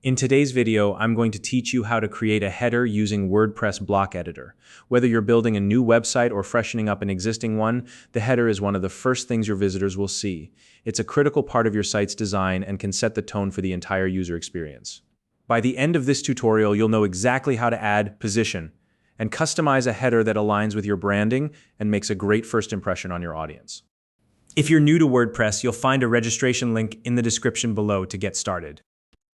In today's video, I'm going to teach you how to create a header using WordPress block editor. Whether you're building a new website or freshening up an existing one, the header is one of the first things your visitors will see. It's a critical part of your site's design and can set the tone for the entire user experience. By the end of this tutorial, you'll know exactly how to add, position, and customize a header that aligns with your branding and makes a great first impression on your audience. If you're new to WordPress, you'll find a registration link in the description below to get started.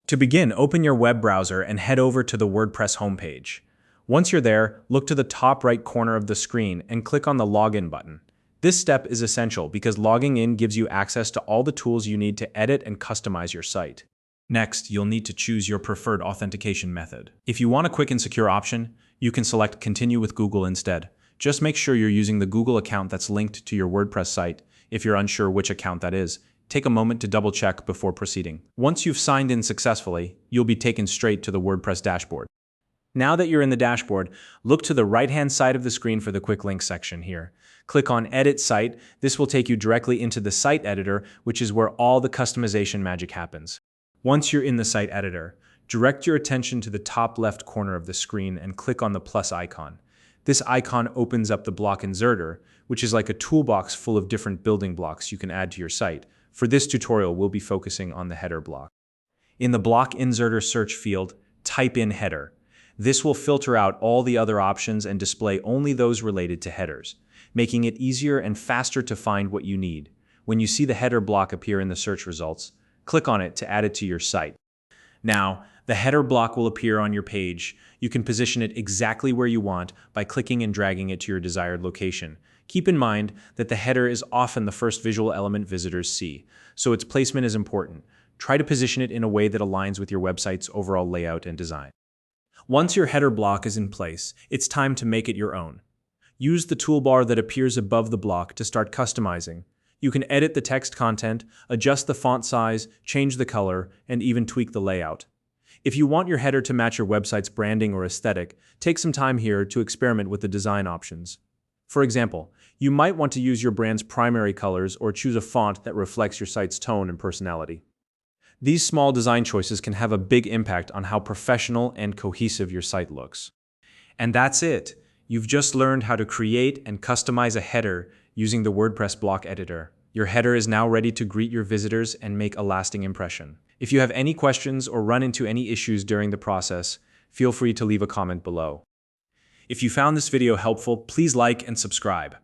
To begin, open your web browser and head over to the WordPress homepage. Once you're there, look to the top right corner of the screen and click on the Login button. This step is essential because logging in gives you access to all the tools you need to edit and customize your site. Next, you'll need to choose your preferred authentication method. If you want a quick and secure option, you can select Continue with Google instead. Just make sure you're using the Google account that's linked to your WordPress site. If you're unsure which account that is, take a moment to double check before proceeding. Once you've signed in successfully, you'll be taken straight to the WordPress dashboard. Now that you're in the dashboard, look to the right-hand side of the screen for the quick links section here. Click on Edit Site. This will take you directly into the site editor, which is where all the customization magic happens. Once you're in the site editor, direct your attention to the top left corner of the screen and click on the plus icon. This icon opens up the block inserter, which is like a toolbox full of different building blocks you can add to your site. For this tutorial, we'll be focusing on the header block. In the block inserter search field, type in header. This will filter out all the other options and display only those related to headers, making it easier and faster to find what you need. When you see the header block appear in the search results, click on it to add it to your site. Now, the header block will appear on your page. You can position it exactly where you want by clicking and dragging it to your desired location. Keep in mind that the header is often the first visual element visitors see, so its placement is important. Try to position it in a way that aligns with your website's overall layout and design. Once your header block is in place, it's time to make it your own. Use the toolbar that appears above the block to start customizing. You can edit the text content, adjust the font size, change the color, and even tweak the layout. If you want your header to match your website's branding or aesthetic, take some time here to experiment with the design options. For example, you might want to use your brand's primary colors or choose a font that reflects your site's tone and personality. These small design choices can have a big impact on how professional and cohesive your site looks. And that's it. You've just learned how to create and customize a header using the WordPress block editor. Your header is now ready to greet your visitors and make a lasting impression. If you have any questions or run into any issues during the process, feel free to leave a comment below. If you found this video helpful, please like and subscribe.